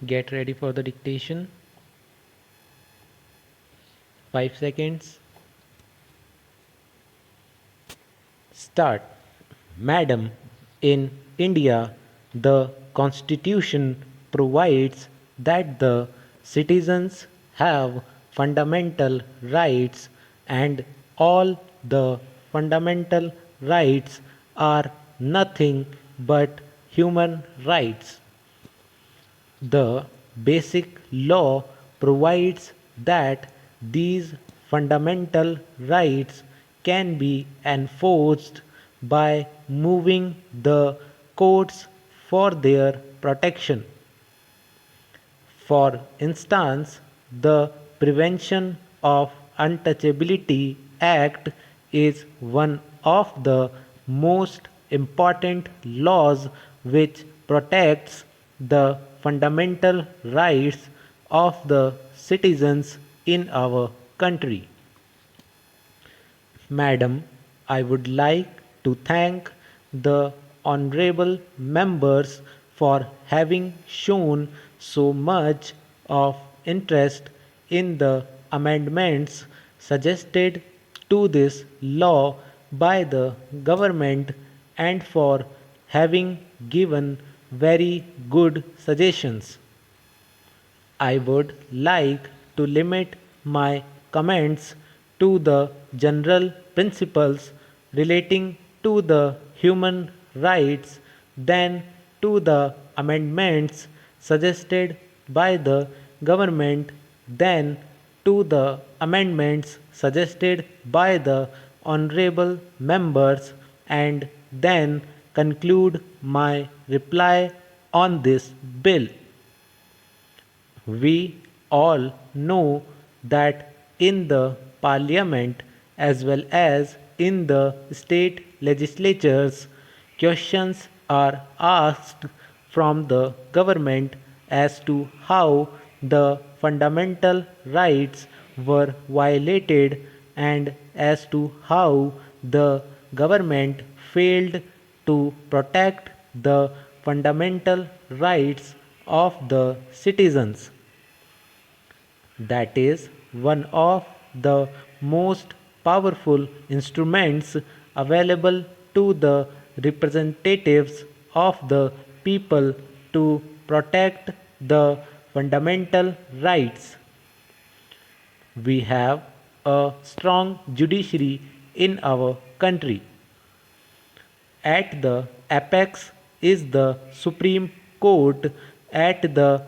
Get ready for the dictation. 5 seconds. Start. Madam, in India, the Constitution provides that the citizens have fundamental rights and all the fundamental rights are nothing but human rights. The Basic Law provides that these fundamental rights can be enforced by moving the courts for their protection. For instance, the Prevention of Untouchability Act is one of the most important laws which protects the fundamental rights of the citizens in our country. Madam, I would like to thank the honorable members for having shown so much of interest in the amendments suggested to this law by the government and for having given very good suggestions. I would like to limit my comments to the general principles relating to the human rights than to the amendments suggested by the government than to the amendments suggested by the honorable members and then conclude my reply on this bill. We all know that in the parliament as well as in the state legislatures, questions are asked from the government as to how the fundamental rights were violated and as to how the government failed to protect the fundamental rights of the citizens. That is one of the most powerful instruments available to the representatives of the people to protect the fundamental rights. We have a strong judiciary in our country. At the apex is the Supreme Court. At the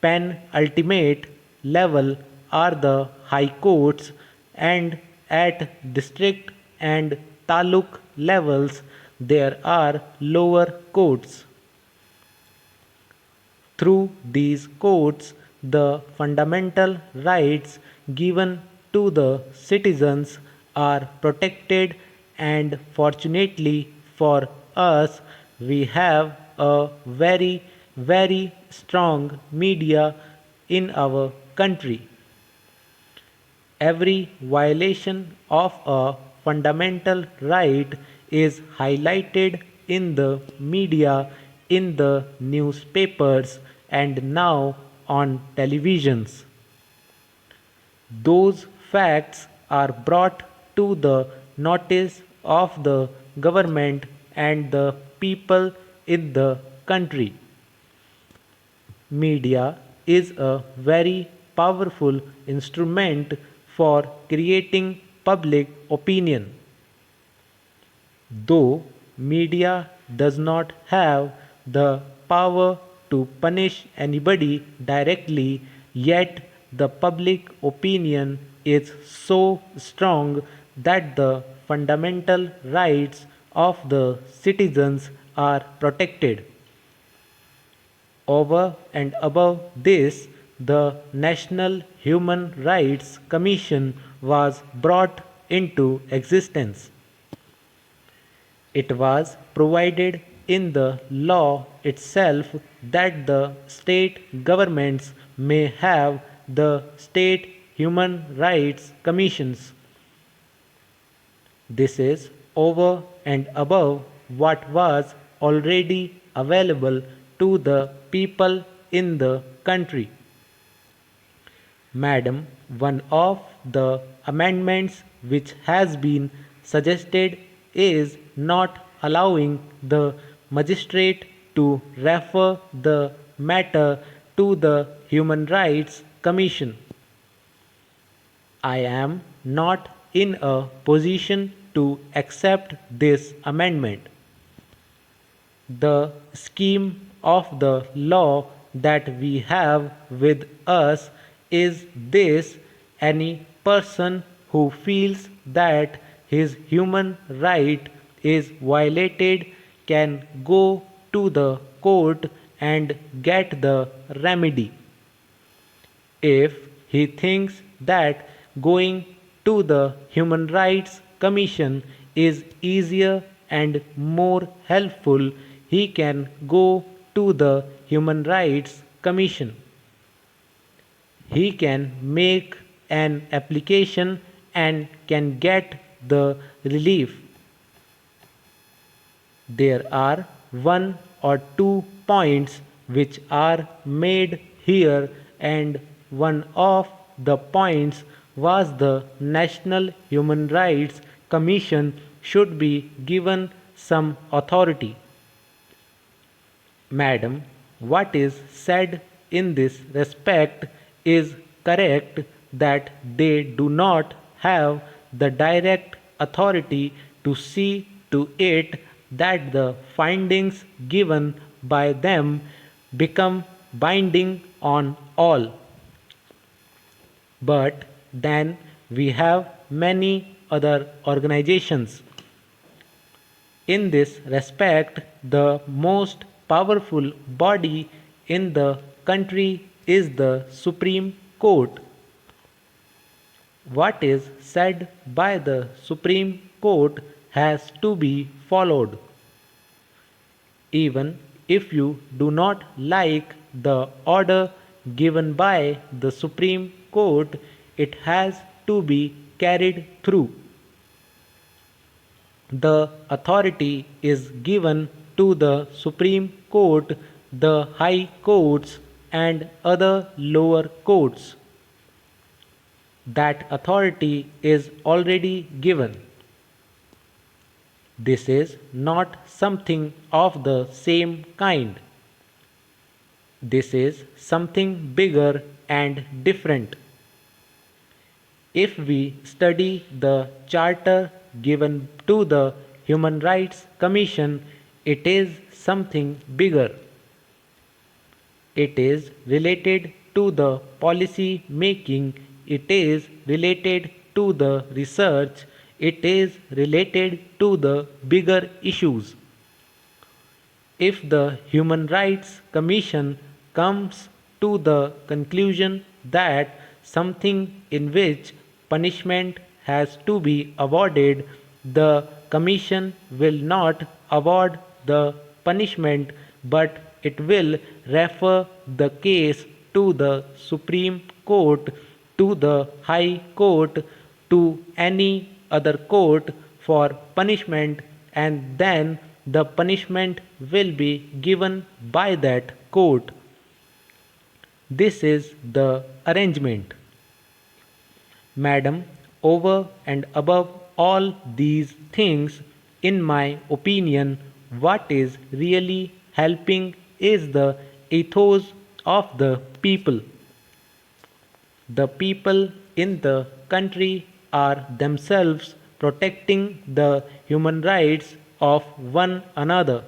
penultimate level are the high courts, and at district and taluk levels there are lower courts. Through these courts, the fundamental rights given to the citizens are protected, and fortunately for us, we have a very, very strong media in our country. Every violation of a fundamental right is highlighted in the media, in the newspapers, and now on televisions. Those facts are brought to the notice of the government and the people in the country. Media is a very powerful instrument for creating public opinion. Though media does not have the power to punish anybody directly, yet the public opinion is so strong that the fundamental rights of the citizens are protected. Over and above this, the National Human Rights Commission was brought into existence. It was provided in the law itself that the state governments may have the state human rights commissions. This is over and above what was already available to the people in the country. Madam, one of the amendments which has been suggested is not allowing the magistrate to refer the matter to the Human Rights Commission. I am not in a position to accept this amendment. The scheme of the law that we have with us is this: any person who feels that his human right is violated can go to the court and get the remedy. If he thinks that going to the Human Rights Commission is easier and more helpful, he can go to the Human Rights Commission. He can make an application and can get the relief. There are one or two points which are made here, and one of the points was the National Human Rights Commission should be given some authority. Madam, what is said in this respect is correct, that they do not have the direct authority to see to it that the findings given by them become binding on all. But then we have many other organizations. In this respect, the most powerful body in the country is the Supreme Court. What is said by the Supreme Court has to be followed. Even if you do not like the order given by the Supreme Court, it has to be carried through. The authority is given to the Supreme Court, the high courts, and other lower courts. That authority is already given. This is not something of the same kind. This is something bigger and different. If we study the charter given to the Human Rights Commission, it is something bigger. It is related to the policy making, it is related to the research, it is related to the bigger issues. If the Human Rights Commission comes to the conclusion that something in which punishment has to be awarded, the Commission will not award the punishment, but it will refer the case to the Supreme Court, to the High Court, to any other court for punishment, and then the punishment will be given by that court. This is the arrangement. Madam, over and above all these things, in my opinion, what is really helping is the ethos of the people. The people in the country are themselves protecting the human rights of one another.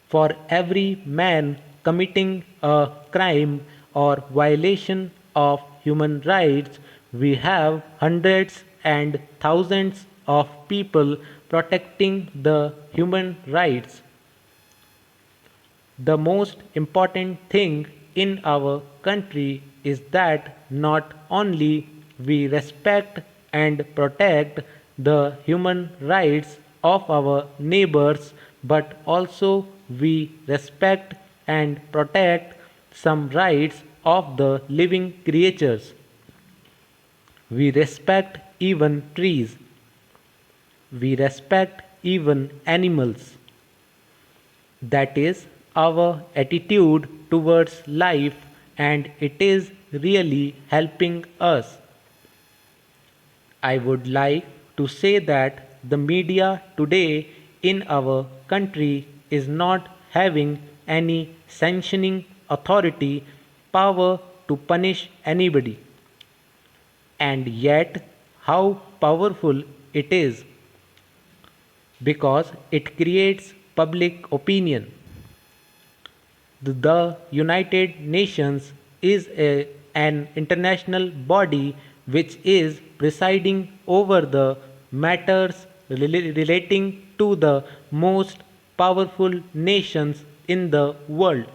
For every man committing a crime or violation of human rights, we have hundreds and thousands of people protecting the human rights. The most important thing in our country is that not only we respect and protect the human rights of our neighbors, but also we respect and protect some rights of the living creatures. We respect even trees. We respect even animals. That is, our attitude towards life, and it is really helping us. I would like to say that the media today in our country is not having any sanctioning authority power to punish anybody. And yet, how powerful it is, because it creates public opinion. The United Nations is an international body which is presiding over the matters relating to the most powerful nations in the world.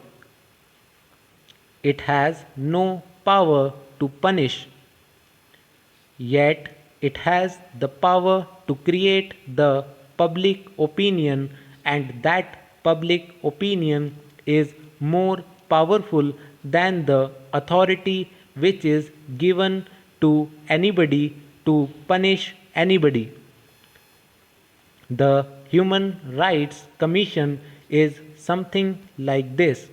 It has no power to punish, yet it has the power to create the public opinion, and that public opinion is more powerful than the authority which is given to anybody to punish anybody. The Human Rights Commission is something like this.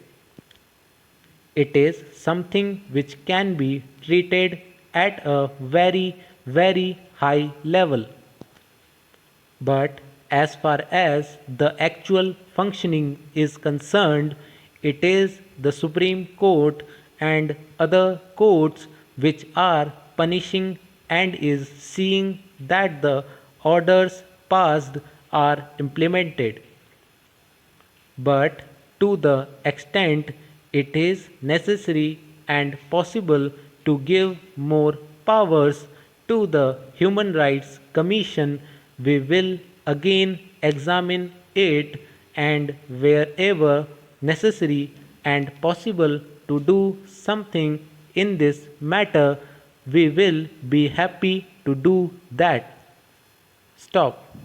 It is something which can be treated at a very, very high level. But as far as the actual functioning is concerned, it is the Supreme Court and other courts which are punishing and is seeing that the orders passed are implemented. But to the extent it is necessary and possible to give more powers to the Human Rights Commission, we will again examine it, and wherever necessary and possible to do something in this matter, we will be happy to do that. Stop.